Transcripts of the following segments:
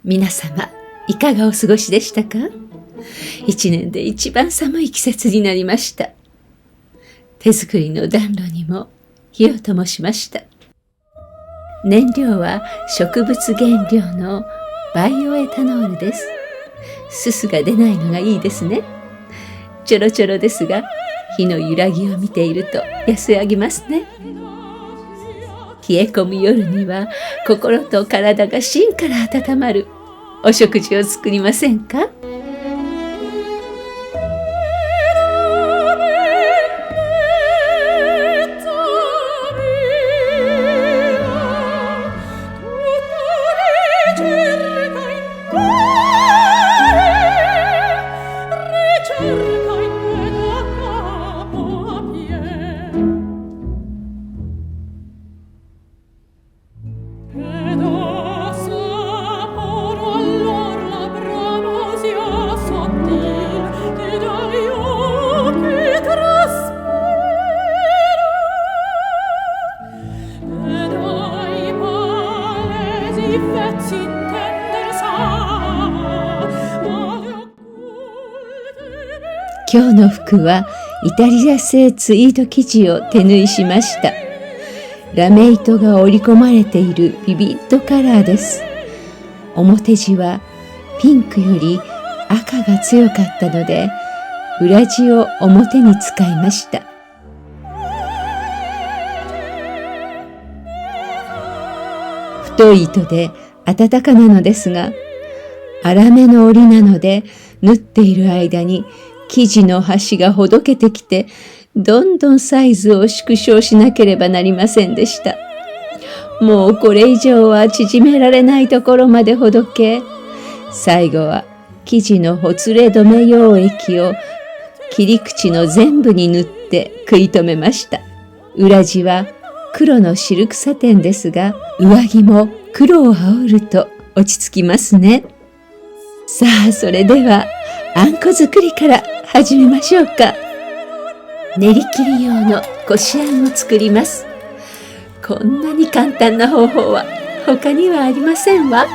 皆様、いかがお過ごしでしたか？一年で一番寒い季節になりました。手作りの暖炉にも火を灯しました。燃料は植物原料のバイオエタノールです。すすが出ないのがいいですね。ちょろちょろですが、火の揺らぎを見ていると安らぎますね。冷え込む夜には心と体が芯から温まるお食事を作りませんか？今日の服はイタリア製ツイード生地を手縫いしました。ラメ糸が織り込まれているビビッドカラーです。表地はピンクより赤が強かったので、裏地を表に使いました。太い糸で暖かなのですが、粗めの織りなので縫っている間に生地の端がほどけてきて、どんどんサイズを縮小しなければなりませんでした。もうこれ以上は縮められないところまでほどけ、最後は生地のほつれ止め溶液を切り口の全部に塗って食い止めました。裏地は黒のシルクサテンですが、上着も黒を羽織ると落ち着きますね。さあ、それではあんこ作りから始めましょうか。練り切り用のこしあんを作ります。こんなに簡単な方法は他にはありませんわ。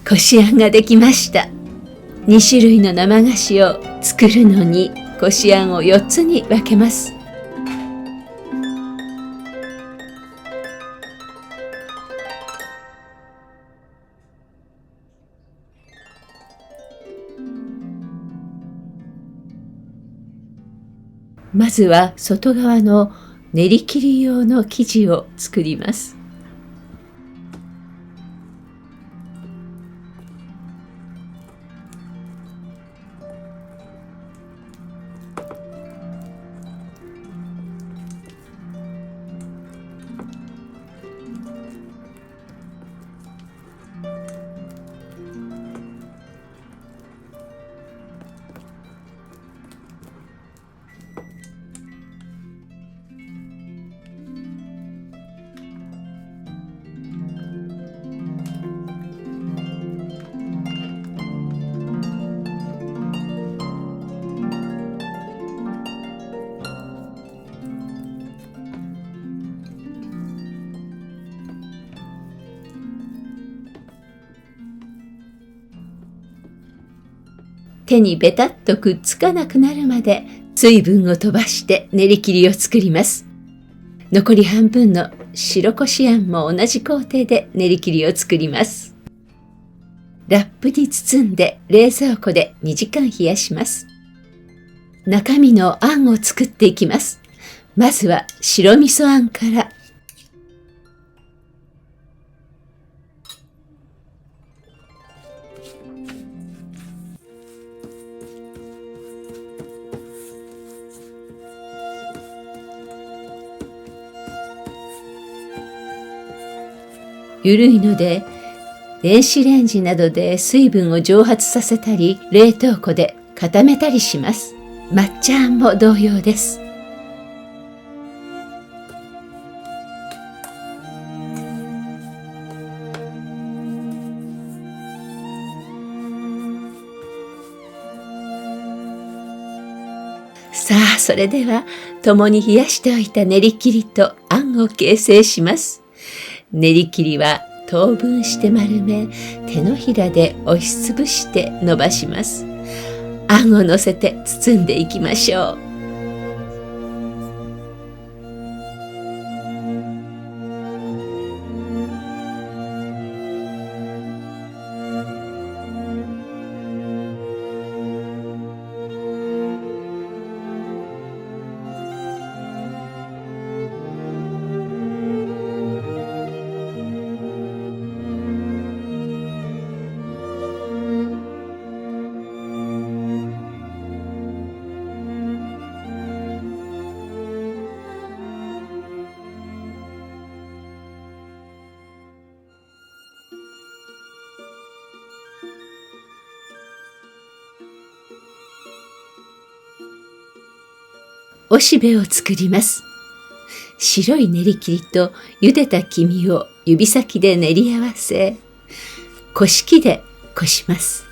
こしあんができました。2種類の生菓子を作るのに、こしあんを4つに分けます。まずは外側の練り切り用の生地を作ります。手にベタッとくっつかなくなるまで水分を飛ばして練り切りを作ります。残り半分の白こしあんも同じ工程で練り切りを作ります。ラップに包んで冷蔵庫で2時間冷やします。中身のあんを作っていきます。まずは白味噌あんから。ゆるいので、電子レンジなどで水分を蒸発させたり、冷凍庫で固めたりします。抹茶あんも同様です。さあ、それでは共に冷やしておいた練り切りとあんを形成します。練り切りは等分して丸め、手のひらで押しつぶして伸ばします。あんをのせて包んでいきましょう。おしべを作ります。白い練り切りと茹でた黄身を指先で練り合わせ、こし器でこします。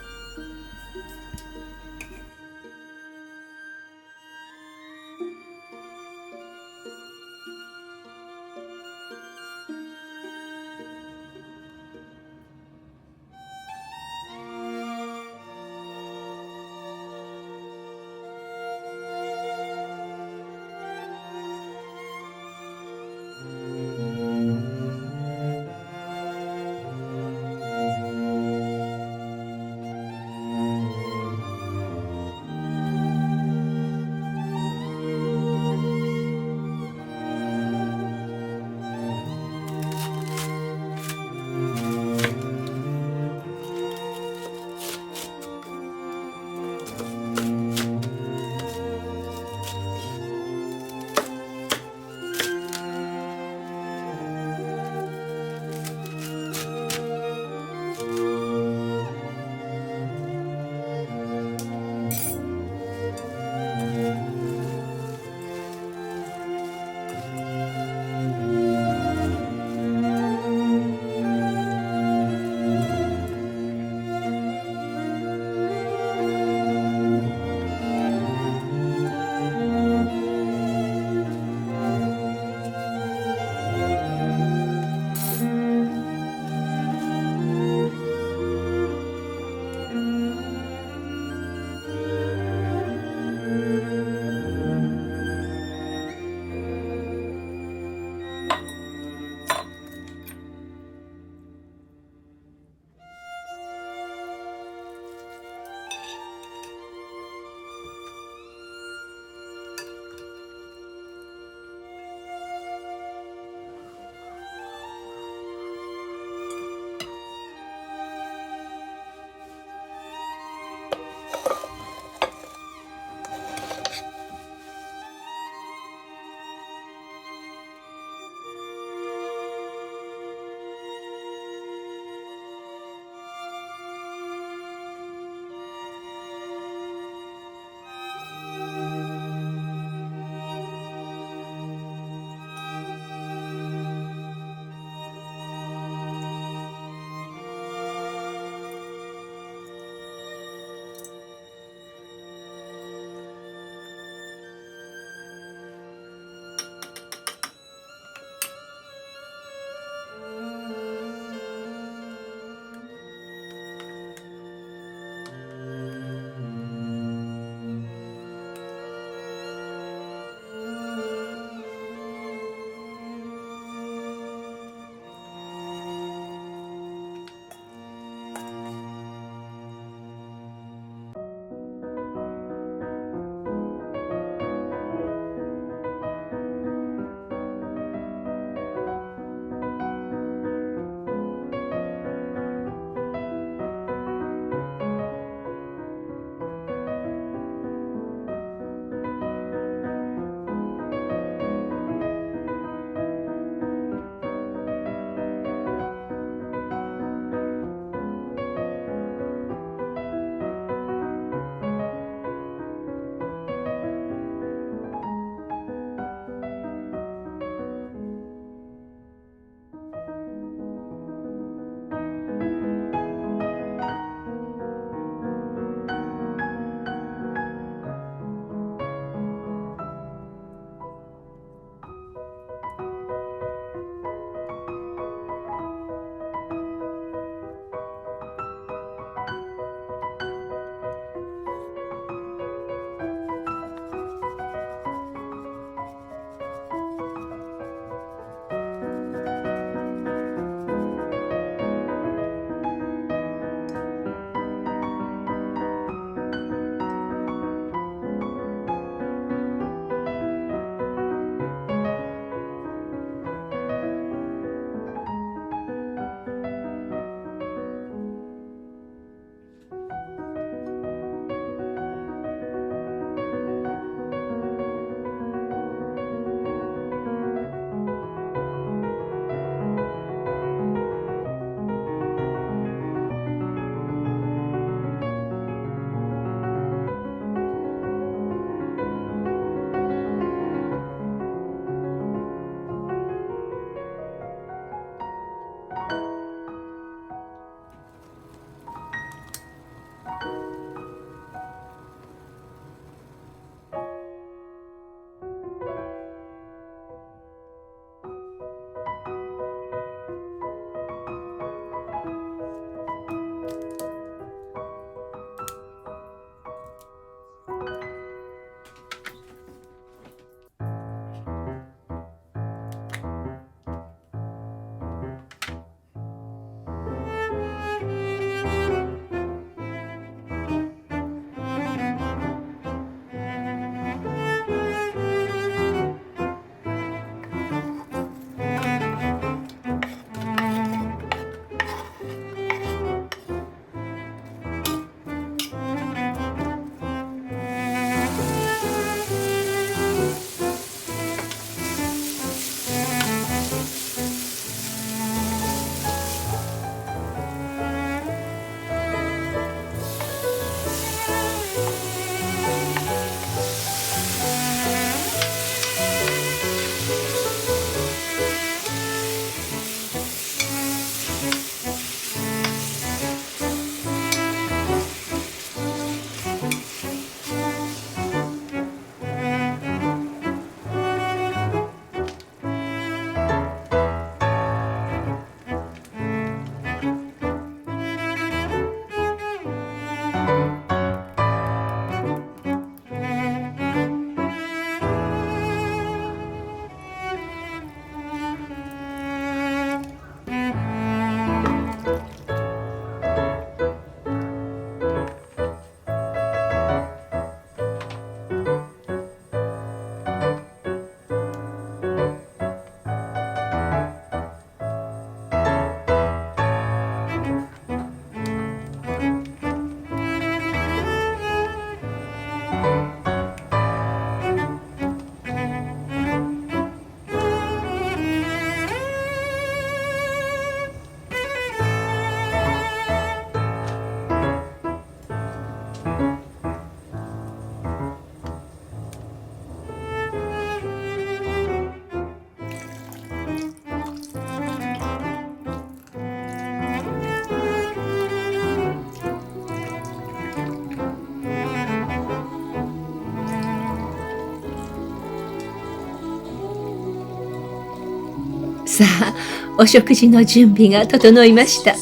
さあ、お食事の準備が整いました。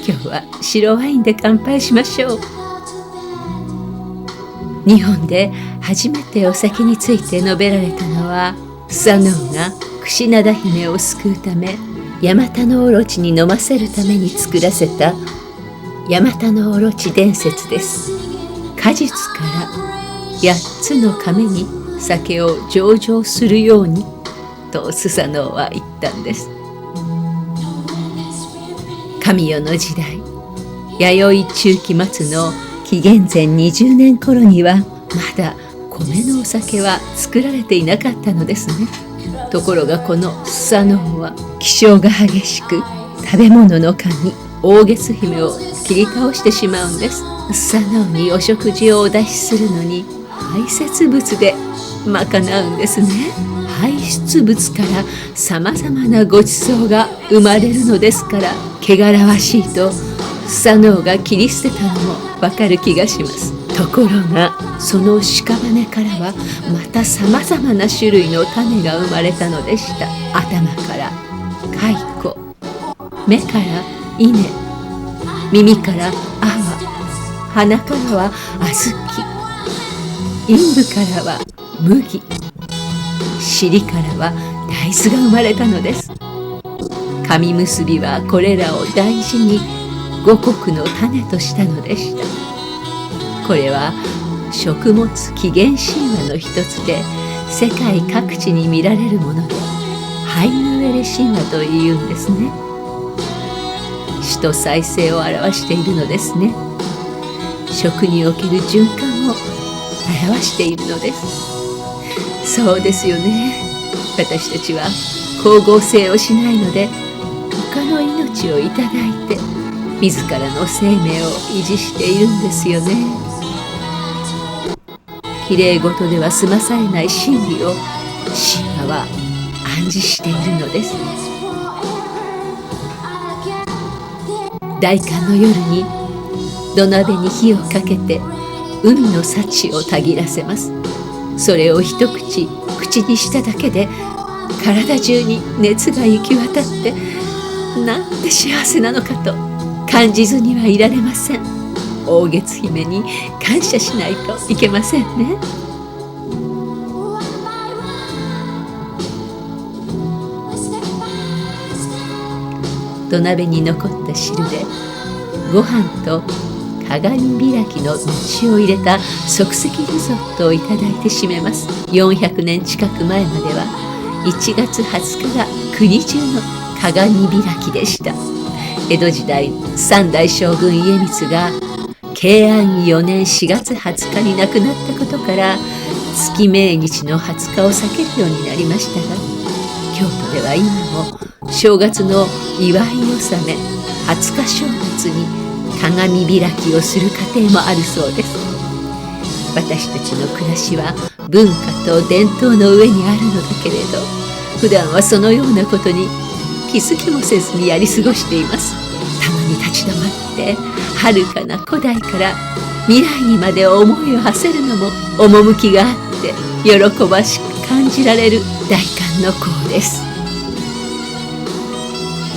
今日は白ワインで乾杯しましょう。日本で初めてお酒について述べられたのは、スサノオが櫛灘姫を救うため、ヤマタノオロチに飲ませるために作らせたヤマタノオロチ伝説です。果実から8つの亀に酒を醸造するようにとスサノオは言ったんです。神代の時代、弥生中期末の紀元前20年頃にはまだ米のお酒は作られていなかったのですね。ところがこのスサノオは気性が激しく、食べ物の神大月姫を切り倒してしまうんです。スサノオにお食事をお出しするのに排泄物で賄うんですね。排出物からさまざまなごちそうが生まれるのですから、汚らわしいとスサノオが切り捨てたのもわかる気がします。ところがその屍からはまたさまざまな種類の種が生まれたのでした。頭から蚕、目から稲、耳から粟、鼻からは小豆、陰部からは麦、尻からは大豆が生まれたのです。神結びはこれらを大事に五穀の種としたのでした。これは食物起源神話の一つで、世界各地に見られるもので、ハイヌウェレ神話というんですね。死と再生を表しているのですね。食における循環を表しているのです。そうですよね。私たちは光合成をしないので、他の命をいただいて自らの生命を維持しているんですよね。きれい事では済まされない真理を神話は暗示しているのです。大寒の夜に土鍋に火をかけて海の幸をたぎらせます。それを一口口にしただけで体中に熱が行き渡って、なんて幸せなのかと感じずにはいられません。大月姫に感謝しないといけませんね。土鍋に残った汁でご飯と鏡開きの餅を入れた即席リゾットをいただいて締めます。400年近く前までは1月20日が国中の鏡開きでした。江戸時代三代将軍家光が慶安4年4月20日に亡くなったことから、月命日の20日を避けるようになりましたが、京都では今も正月の祝い納め20日正月に鏡開きをする家庭もあるそうです。私たちの暮らしは文化と伝統の上にあるのだけれど、普段はそのようなことに気づきもせずにやり過ごしています。たまに立ち止まって遥かな古代から未来にまで思いを馳せるのも趣があって喜ばしく感じられる大寒の講です。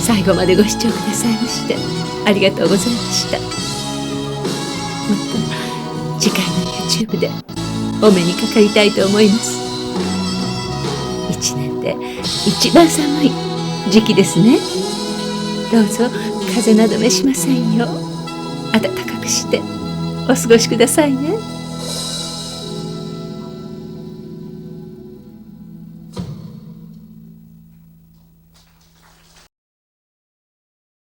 最後までご視聴くださいましてありがとうございました。また次回の YouTube でお目にかかりたいと思います。一年で一番寒い時期ですね。どうぞ風邪など召しませんよう暖かくしてお過ごしくださいね。